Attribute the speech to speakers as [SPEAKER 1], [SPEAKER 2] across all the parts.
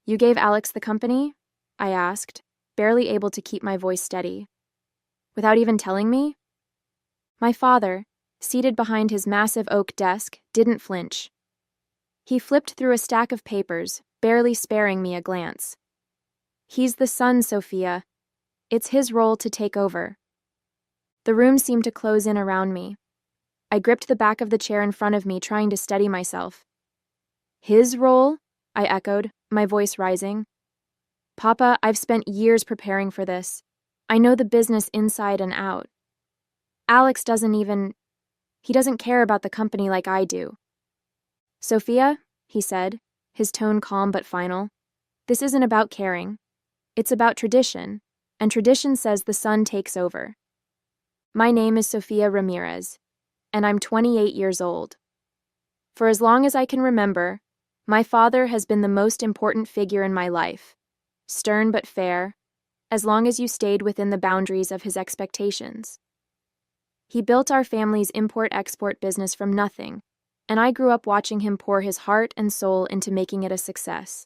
[SPEAKER 1] You gave Alex the company? I asked, barely able to keep my voice steady. Without even telling me? My father, seated behind his massive oak desk, didn't flinch. He flipped through a stack of papers, barely sparing me a glance. He's the son, Sophia. It's his role to take over. The room seemed to close in around me. I gripped the back of the chair in front of me, trying to steady myself. His role? I echoed, my voice rising. Papa, I've spent years preparing for this. I know the business inside and out. Alex he doesn't care about the company like I do. Sophia, he said, his tone calm but final, this isn't about caring. It's about tradition, and tradition says the son takes over. My name is Sophia Ramirez, and I'm 28 years old. For as long as I can remember, my father has been the most important figure in my life, stern but fair, as long as you stayed within the boundaries of his expectations. He built our family's import-export business from nothing, and I grew up watching him pour his heart and soul into making it a success.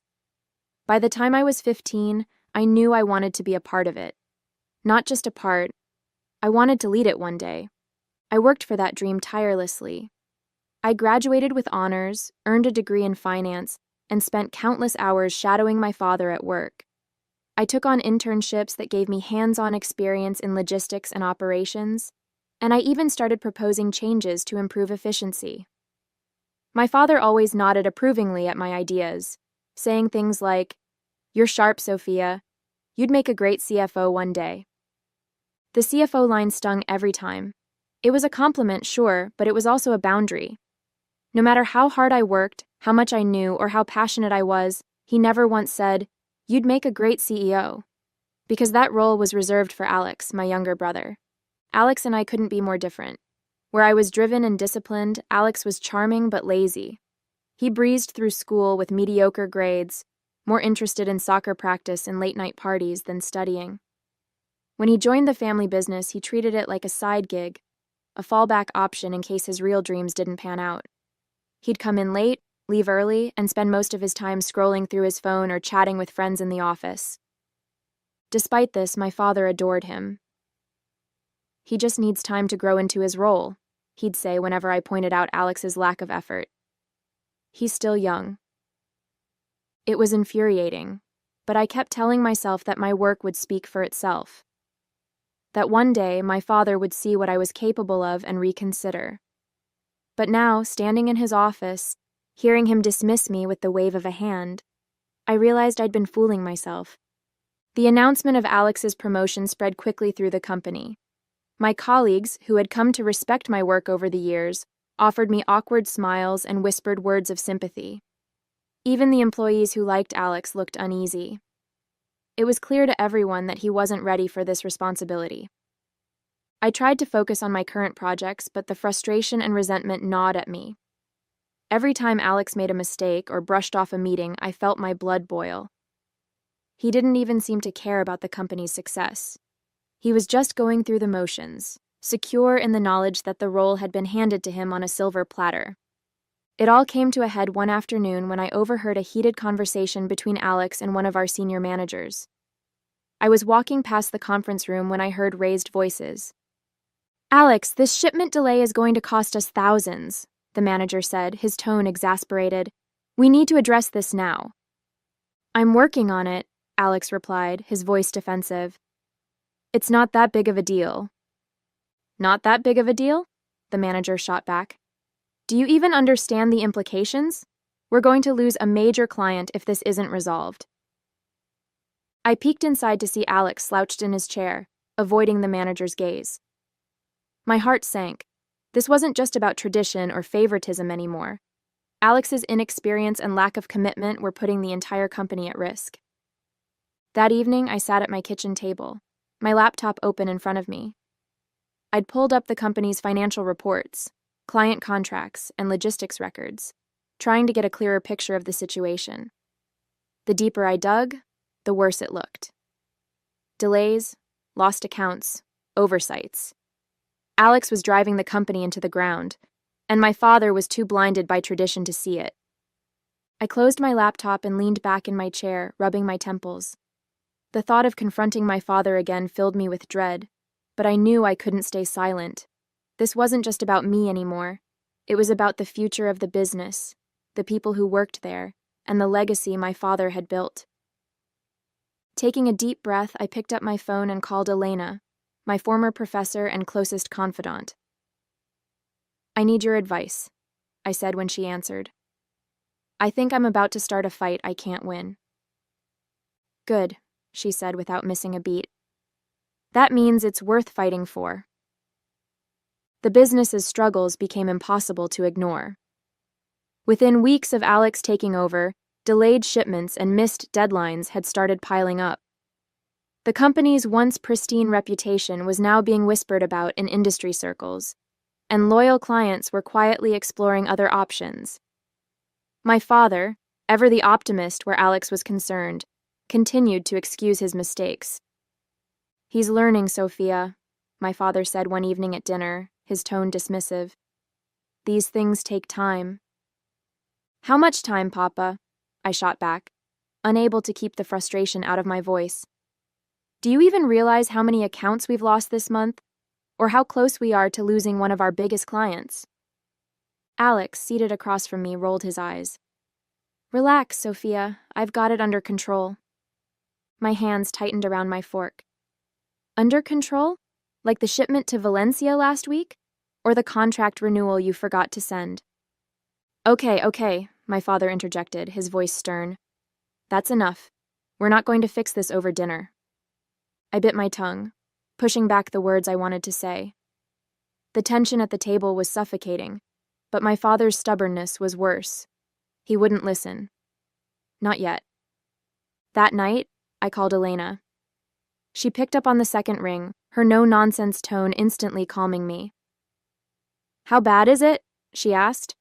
[SPEAKER 1] By the time I was 15, I knew I wanted to be a part of it. Not just a part, I wanted to lead it one day. I worked for that dream tirelessly. I graduated with honors, earned a degree in finance, and spent countless hours shadowing my father at work. I took on internships that gave me hands-on experience in logistics and operations, and I even started proposing changes to improve efficiency. My father always nodded approvingly at my ideas, saying things like, "You're sharp, Sophia. You'd make a great CFO one day." The CFO line stung every time. It was a compliment, sure, but it was also a boundary. No matter how hard I worked, how much I knew, or how passionate I was, he never once said, "You'd make a great CEO," because that role was reserved for Alex, my younger brother. Alex and I couldn't be more different. Where I was driven and disciplined, Alex was charming but lazy. He breezed through school with mediocre grades, more interested in soccer practice and late-night parties than studying. When he joined the family business, he treated it like a side gig, a fallback option in case his real dreams didn't pan out. He'd come in late, leave early, and spend most of his time scrolling through his phone or chatting with friends in the office. Despite this, my father adored him. "He just needs time to grow into his role," he'd say whenever I pointed out Alex's lack of effort. "He's still young." It was infuriating, but I kept telling myself that my work would speak for itself. That one day my father would see what I was capable of and reconsider. But now, standing in his office, hearing him dismiss me with the wave of a hand, I realized I'd been fooling myself. The announcement of Alex's promotion spread quickly through the company. My colleagues, who had come to respect my work over the years, offered me awkward smiles and whispered words of sympathy. Even the employees who liked Alex looked uneasy. It was clear to everyone that he wasn't ready for this responsibility. I tried to focus on my current projects, but the frustration and resentment gnawed at me. Every time Alex made a mistake or brushed off a meeting, I felt my blood boil. He didn't even seem to care about the company's success. He was just going through the motions, secure in the knowledge that the role had been handed to him on a silver platter. It all came to a head one afternoon when I overheard a heated conversation between Alex and one of our senior managers. I was walking past the conference room when I heard raised voices. "Alex, this shipment delay is going to cost us thousands," the manager said, his tone exasperated. "We need to address this now." "I'm working on it," Alex replied, his voice defensive. "It's not that big of a deal." "Not that big of a deal?" the manager shot back. "Do you even understand the implications? We're going to lose a major client if this isn't resolved." I peeked inside to see Alex slouched in his chair, avoiding the manager's gaze. My heart sank. This wasn't just about tradition or favoritism anymore. Alex's inexperience and lack of commitment were putting the entire company at risk. That evening, I sat at my kitchen table, my laptop open in front of me. I'd pulled up the company's financial reports, client contracts, and logistics records, trying to get a clearer picture of the situation. The deeper I dug, the worse it looked. Delays, lost accounts, oversights. Alex was driving the company into the ground, and my father was too blinded by tradition to see it. I closed my laptop and leaned back in my chair, rubbing my temples. The thought of confronting my father again filled me with dread, but I knew I couldn't stay silent. This wasn't just about me anymore. It was about the future of the business, the people who worked there, and the legacy my father had built. Taking a deep breath, I picked up my phone and called Elena, my former professor and closest confidant. "I need your advice," I said when she answered. "I think I'm about to start a fight I can't win." "Good," she said without missing a beat. "That means it's worth fighting for." The business's struggles became impossible to ignore. Within weeks of Alex taking over, delayed shipments and missed deadlines had started piling up. The company's once pristine reputation was now being whispered about in industry circles, and loyal clients were quietly exploring other options. My father, ever the optimist where Alex was concerned, continued to excuse his mistakes. "He's learning, Sophia," my father said one evening at dinner, his tone dismissive. "These things take time." "How much time, Papa?" I shot back, unable to keep the frustration out of my voice. "Do you even realize how many accounts we've lost this month? Or how close we are to losing one of our biggest clients?" Alex, seated across from me, rolled his eyes. "Relax, Sophia. I've got it under control." My hands tightened around my fork. "Under control? Like the shipment to Valencia last week? Or the contract renewal you forgot to send?" Okay, my father interjected, his voice stern. "That's enough. We're not going to fix this over dinner." I bit my tongue, pushing back the words I wanted to say. The tension at the table was suffocating, but my father's stubbornness was worse. He wouldn't listen. Not yet. That night, I called Elena. She picked up on the second ring, her no-nonsense tone instantly calming me. "How bad is it?" she asked.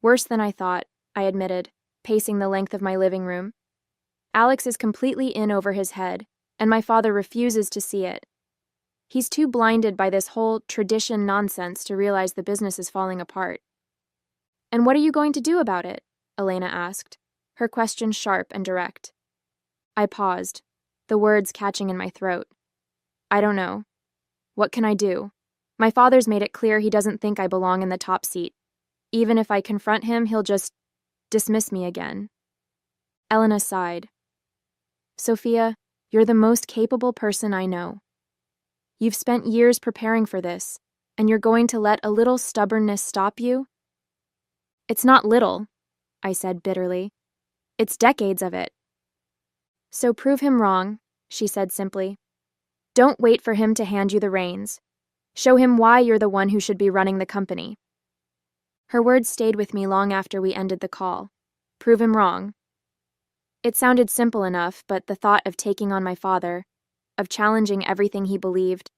[SPEAKER 1] "Worse than I thought," I admitted, pacing the length of my living room. "Alex is completely in over his head, and my father refuses to see it. He's too blinded by this whole tradition nonsense to realize the business is falling apart." "And what are you going to do about it?" Elena asked, her question sharp and direct. I paused, the words catching in my throat. "I don't know. What can I do? My father's made it clear he doesn't think I belong in the top seat. Even if I confront him, he'll just dismiss me again." Elena sighed. "Sophia, you're the most capable person I know. You've spent years preparing for this, and you're going to let a little stubbornness stop you?" "It's not little," I said bitterly. "It's decades of it." "So prove him wrong," she said simply. "Don't wait for him to hand you the reins. Show him why you're the one who should be running the company." Her words stayed with me long after we ended the call. Prove him wrong. It sounded simple enough, but the thought of taking on my father, of challenging everything he believed,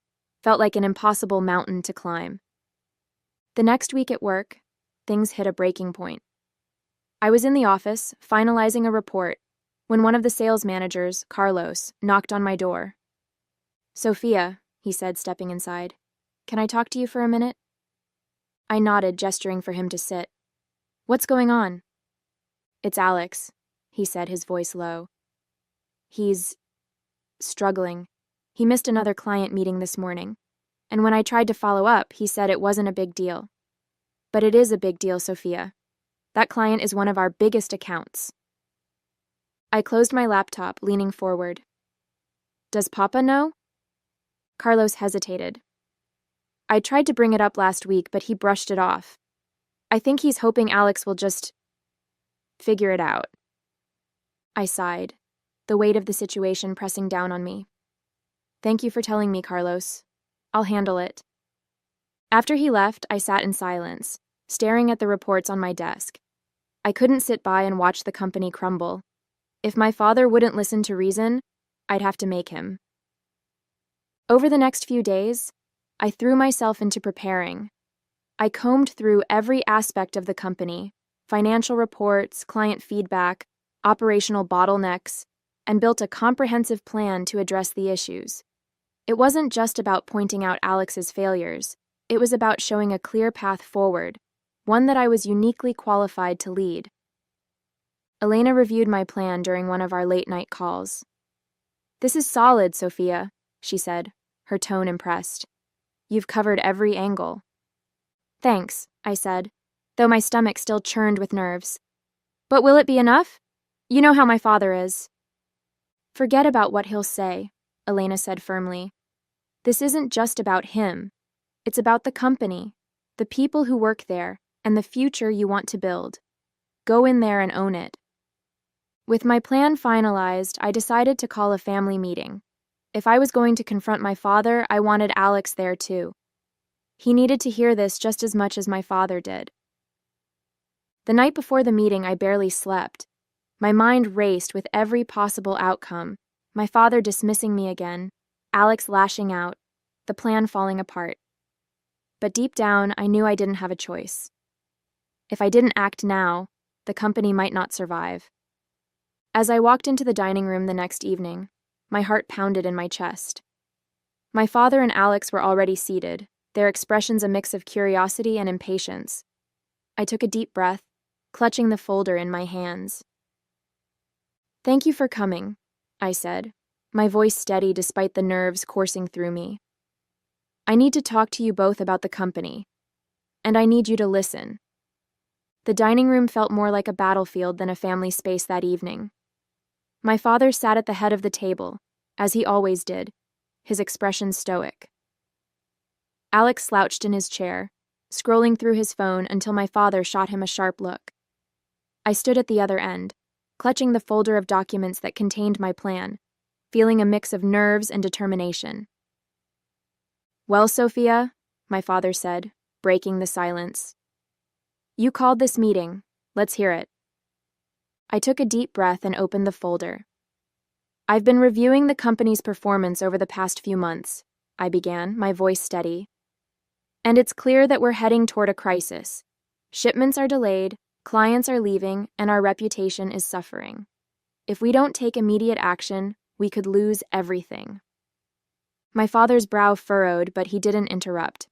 [SPEAKER 1] felt like an impossible mountain to climb. The next week at work, things hit a breaking point. I was in the office, finalizing a report, when one of the sales managers, Carlos, knocked on my door. "Sophia," he said, stepping inside. "Can I talk to you for a minute?" I nodded, gesturing for him to sit. "What's going on?" "It's Alex," he said, his voice low. "He's struggling. He missed another client meeting this morning, and when I tried to follow up, he said it wasn't a big deal. But it is a big deal, Sophia. That client is one of our biggest accounts." I closed my laptop, leaning forward. "Does Papa know?" Carlos hesitated. "I tried to bring it up last week, but he brushed it off. I think he's hoping Alex will just figure it out." I sighed, the weight of the situation pressing down on me. "Thank you for telling me, Carlos. I'll handle it." After he left, I sat in silence, staring at the reports on my desk. I couldn't sit by and watch the company crumble. If my father wouldn't listen to reason, I'd have to make him. Over the next few days, I threw myself into preparing. I combed through every aspect of the company, financial reports, client feedback, operational bottlenecks, and built a comprehensive plan to address the issues. It wasn't just about pointing out Alex's failures. It was about showing a clear path forward, one that I was uniquely qualified to lead. Elena reviewed my plan during one of our late-night calls. "This is solid, Sophia," she said, her tone impressed. "You've covered every angle." "Thanks," I said, though my stomach still churned with nerves. "But will it be enough? You know how my father is." "Forget about what he'll say," Elena said firmly. "This isn't just about him. It's about the company, the people who work there, and the future you want to build. Go in there and own it." With my plan finalized, I decided to call a family meeting. If I was going to confront my father, I wanted Alex there too. He needed to hear this just as much as my father did. The night before the meeting, I barely slept. My mind raced with every possible outcome. My father dismissing me again, Alex lashing out, the plan falling apart. But deep down, I knew I didn't have a choice. If I didn't act now, the company might not survive. As I walked into the dining room the next evening, my heart pounded in my chest. My father and Alex were already seated, their expressions a mix of curiosity and impatience. I took a deep breath, clutching the folder in my hands. "Thank you for coming," I said, my voice steady despite the nerves coursing through me. "I need to talk to you both about the company, and I need you to listen." The dining room felt more like a battlefield than a family space that evening. My father sat at the head of the table, as he always did, his expression stoic. Alex slouched in his chair, scrolling through his phone until my father shot him a sharp look. I stood at the other end, clutching the folder of documents that contained my plan, feeling a mix of nerves and determination. "Well, Sophia," my father said, breaking the silence. "You called this meeting. Let's hear it." I took a deep breath and opened the folder. "I've been reviewing the company's performance over the past few months," I began, my voice steady. "And it's clear that we're heading toward a crisis. Shipments are delayed, clients are leaving, and our reputation is suffering. If we don't take immediate action, we could lose everything." My father's brow furrowed, but he didn't interrupt.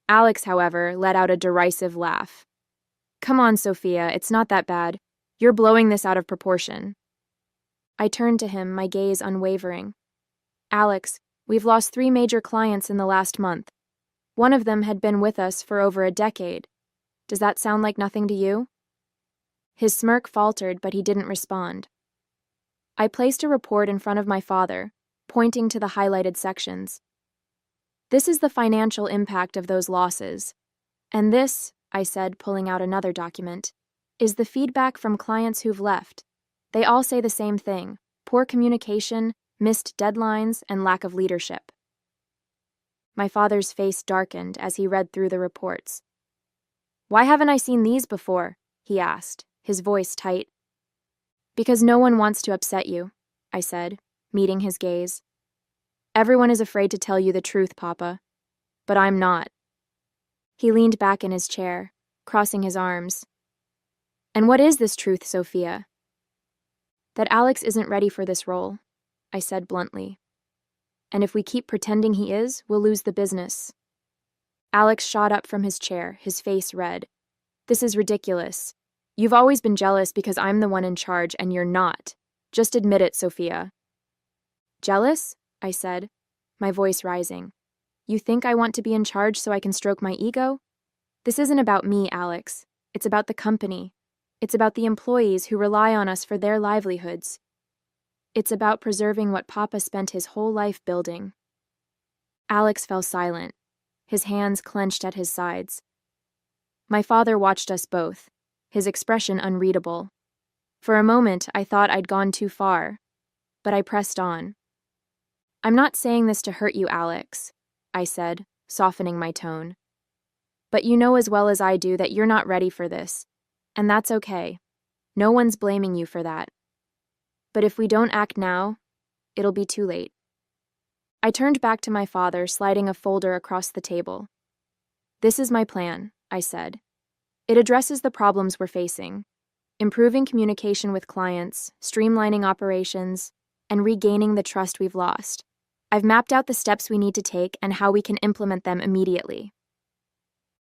[SPEAKER 1] Alex, however, let out a derisive laugh. "Come on, Sophia, it's not that bad. You're blowing this out of proportion." I turned to him, my gaze unwavering. "Alex, we've lost 3 major clients in the last month. One of them had been with us for over a decade. Does that sound like nothing to you?" His smirk faltered, but he didn't respond. I placed a report in front of my father, pointing to the highlighted sections. "This is the financial impact of those losses. And this," I said, pulling out another document, "is the feedback from clients who've left. They all say the same thing: poor communication, missed deadlines, and lack of leadership." My father's face darkened as he read through the reports. "Why haven't I seen these before?" he asked, his voice tight. "Because no one wants to upset you," I said, meeting his gaze. "Everyone is afraid to tell you the truth, Papa. But I'm not." He leaned back in his chair, crossing his arms. "And what is this truth, Sophia?" "That Alex isn't ready for this role," I said bluntly. "And if we keep pretending he is, we'll lose the business." Alex shot up from his chair, his face red. "This is ridiculous. You've always been jealous because I'm the one in charge and you're not. Just admit it, Sophia." "Jealous?" I said, my voice rising. "You think I want to be in charge so I can stroke my ego? This isn't about me, Alex. It's about the company. It's about the employees who rely on us for their livelihoods. It's about preserving what Papa spent his whole life building." Alex fell silent, his hands clenched at his sides. My father watched us both, his expression unreadable. For a moment, I thought I'd gone too far, but I pressed on. "I'm not saying this to hurt you, Alex," I said, softening my tone. "But you know as well as I do that you're not ready for this, and that's okay. No one's blaming you for that. But if we don't act now, it'll be too late." I turned back to my father, sliding a folder across the table. "This is my plan," I said. "It addresses the problems we're facing: improving communication with clients, streamlining operations, and regaining the trust we've lost. I've mapped out the steps we need to take and how we can implement them immediately."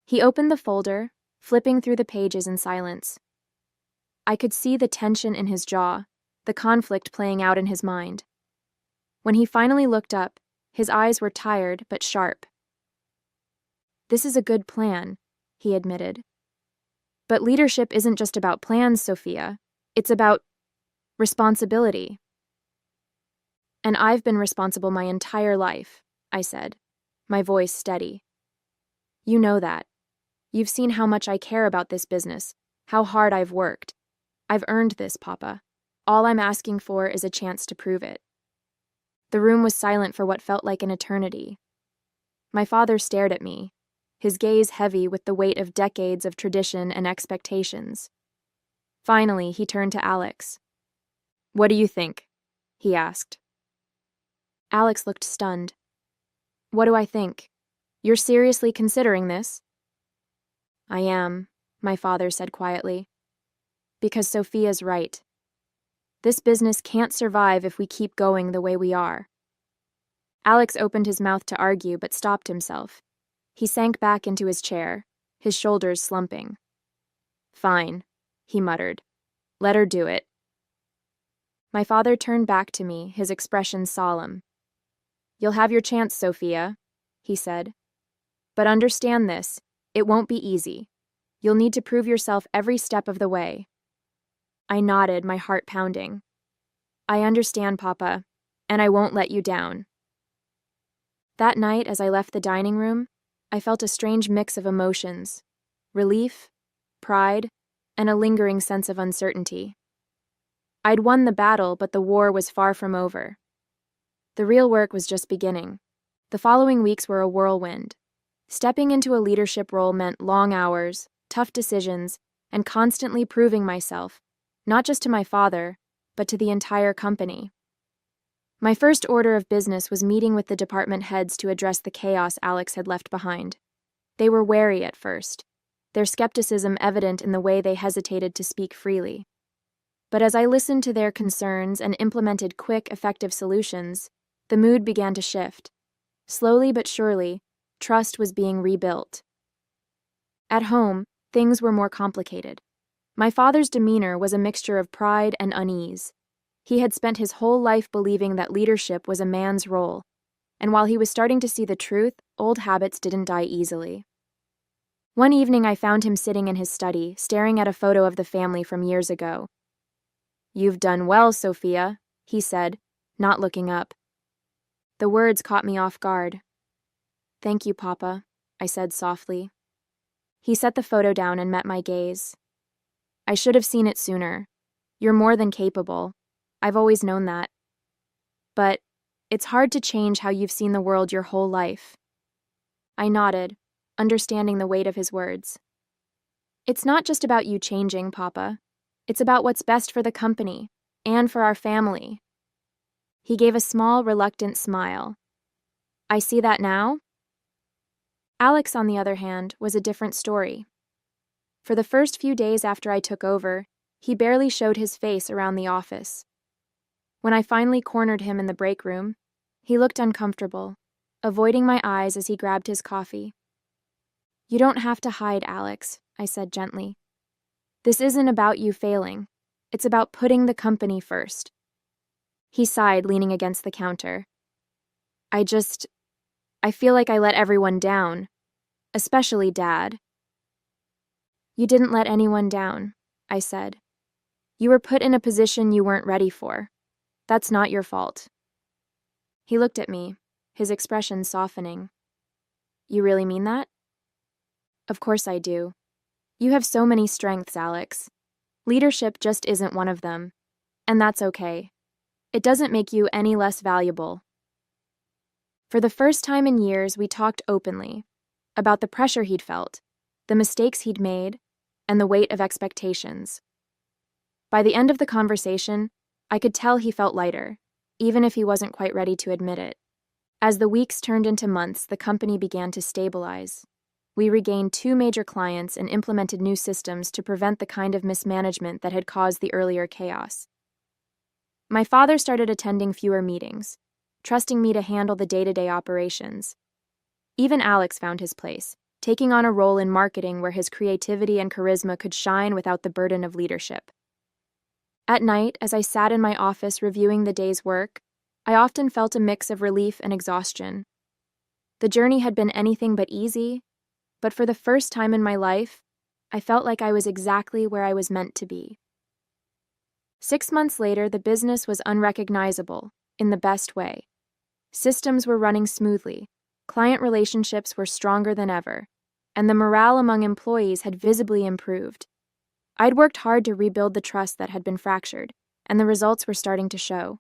[SPEAKER 1] He opened the folder, flipping through the pages in silence. I could see the tension in his jaw, the conflict playing out in his mind. When he finally looked up, his eyes were tired but sharp. "This is a good plan," he admitted. "But leadership isn't just about plans, Sophia. It's about responsibility." "And I've been responsible my entire life," I said, my voice steady. "You know that. You've seen how much I care about this business, how hard I've worked. I've earned this, Papa. All I'm asking for is a chance to prove it." The room was silent for what felt like an eternity. My father stared at me, his gaze heavy with the weight of decades of tradition and expectations. Finally, he turned to Alex. "What do you think?" he asked. Alex looked stunned. "What do I think? You're seriously considering this?" "I am," my father said quietly. "Because Sophia's right. This business can't survive if we keep going the way we are." Alex opened his mouth to argue but stopped himself. He sank back into his chair, his shoulders slumping. "Fine," he muttered. "Let her do it." My father turned back to me, his expression solemn. "You'll have your chance, Sophia," he said. "But understand this, it won't be easy. You'll need to prove yourself every step of the way." I nodded, my heart pounding. "I understand, Papa, and I won't let you down." That night, as I left the dining room, I felt a strange mix of emotions: relief, pride, and a lingering sense of uncertainty. I'd won the battle, but the war was far from over. The real work was just beginning. The following weeks were a whirlwind. Stepping into a leadership role meant long hours, tough decisions, and constantly proving myself, not just to my father, but to the entire company. My first order of business was meeting with the department heads to address the chaos Alex had left behind. They were wary at first, their skepticism evident in the way they hesitated to speak freely. But as I listened to their concerns and implemented quick, effective solutions, the mood began to shift. Slowly but surely, trust was being rebuilt. At home, things were more complicated. My father's demeanor was a mixture of pride and unease. He had spent his whole life believing that leadership was a man's role, and while he was starting to see the truth, old habits didn't die easily. One evening I found him sitting in his study, staring at a photo of the family from years ago. "You've done well, Sophia," he said, not looking up. The words caught me off guard. "Thank you, Papa," I said softly. He set the photo down and met my gaze. "I should have seen it sooner. You're more than capable. I've always known that. But it's hard to change how you've seen the world your whole life." I nodded, understanding the weight of his words. "It's not just about you changing, Papa. It's about what's best for the company and for our family." He gave a small, reluctant smile. "I see that now?" Alex, on the other hand, was a different story. For the first few days after I took over, he barely showed his face around the office. When I finally cornered him in the break room, he looked uncomfortable, avoiding my eyes as he grabbed his coffee. "You don't have to hide, Alex," I said gently. "This isn't about you failing. It's about putting the company first." He sighed, leaning against the counter. I feel like I let everyone down, especially Dad." "You didn't let anyone down," I said. "You were put in a position you weren't ready for. That's not your fault." He looked at me, his expression softening. "You really mean that?" "Of course I do. You have so many strengths, Alex. Leadership just isn't one of them, and that's okay. It doesn't make you any less valuable." For the first time in years, we talked openly about the pressure he'd felt, the mistakes he'd made, and the weight of expectations. By the end of the conversation, I could tell he felt lighter, even if he wasn't quite ready to admit it. As the weeks turned into months, the company began to stabilize. We regained 2 major clients and implemented new systems to prevent the kind of mismanagement that had caused the earlier chaos. My father started attending fewer meetings, trusting me to handle the day-to-day operations. Even Alex found his place, taking on a role in marketing where his creativity and charisma could shine without the burden of leadership. At night, as I sat in my office reviewing the day's work, I often felt a mix of relief and exhaustion. The journey had been anything but easy, but for the first time in my life, I felt like I was exactly where I was meant to be. 6 months later, the business was unrecognizable, in the best way. Systems were running smoothly, client relationships were stronger than ever, and the morale among employees had visibly improved. I'd worked hard to rebuild the trust that had been fractured, and the results were starting to show.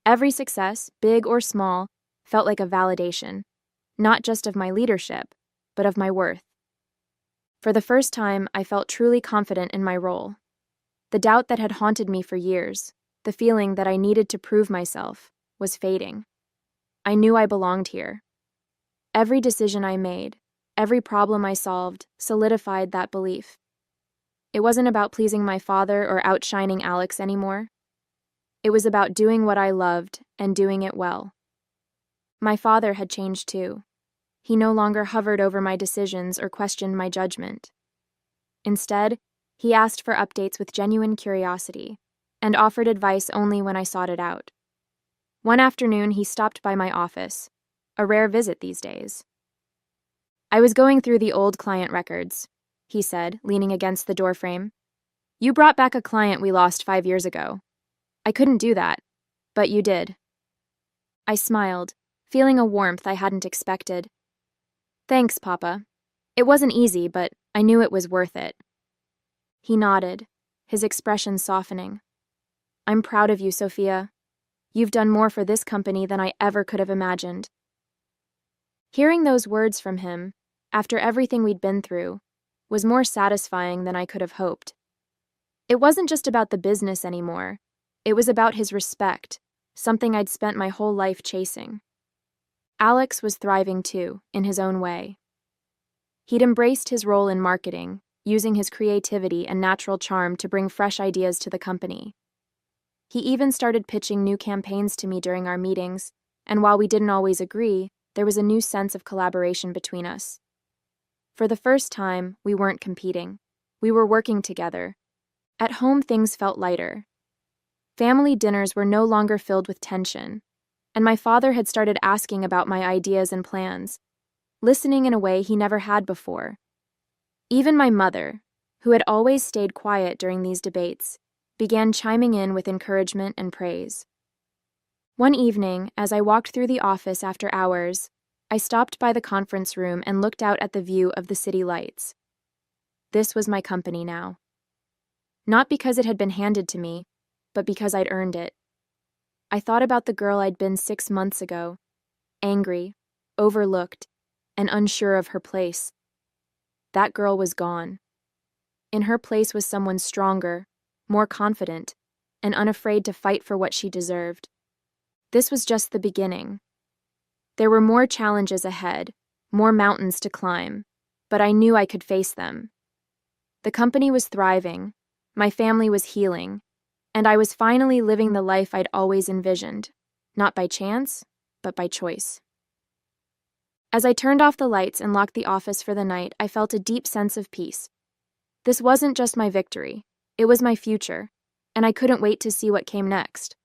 [SPEAKER 1] Every success, big or small, felt like a validation, not just of my leadership, but of my worth. For the first time, I felt truly confident in my role. The doubt that had haunted me for years, the feeling that I needed to prove myself, was fading. I knew I belonged here. Every decision I made, every problem I solved, solidified that belief. It wasn't about pleasing my father or outshining Alex anymore. It was about doing what I loved and doing it well. My father had changed too. He no longer hovered over my decisions or questioned my judgment. Instead, he asked for updates with genuine curiosity and offered advice only when I sought it out. One afternoon, he stopped by my office, a rare visit these days. "I was going through the old client records," he said, leaning against the doorframe. "You brought back a client we lost 5 years ago. I couldn't do that, but you did." I smiled, feeling a warmth I hadn't expected. "Thanks, Papa. It wasn't easy, but I knew it was worth it." He nodded, his expression softening. "I'm proud of you, Sophia. You've done more for this company than I ever could have imagined." Hearing those words from him, after everything we'd been through, was more satisfying than I could have hoped. It wasn't just about the business anymore. It was about his respect, something I'd spent my whole life chasing. Alex was thriving too, in his own way. He'd embraced his role in marketing, using his creativity and natural charm to bring fresh ideas to the company. He even started pitching new campaigns to me during our meetings, and while we didn't always agree, there was a new sense of collaboration between us. For the first time, we weren't competing. We were working together. At home, things felt lighter. Family dinners were no longer filled with tension, and my father had started asking about my ideas and plans, listening in a way he never had before. Even my mother, who had always stayed quiet during these debates, began chiming in with encouragement and praise. One evening, as I walked through the office after hours, I stopped by the conference room and looked out at the view of the city lights. This was my company now. Not because it had been handed to me, but because I'd earned it. I thought about the girl I'd been 6 months ago, angry, overlooked, and unsure of her place. That girl was gone. In her place was someone stronger, more confident, and unafraid to fight for what she deserved. This was just the beginning. There were more challenges ahead, more mountains to climb, but I knew I could face them. The company was thriving, my family was healing, and I was finally living the life I'd always envisioned, not by chance, but by choice. As I turned off the lights and locked the office for the night, I felt a deep sense of peace. This wasn't just my victory, it was my future, and I couldn't wait to see what came next.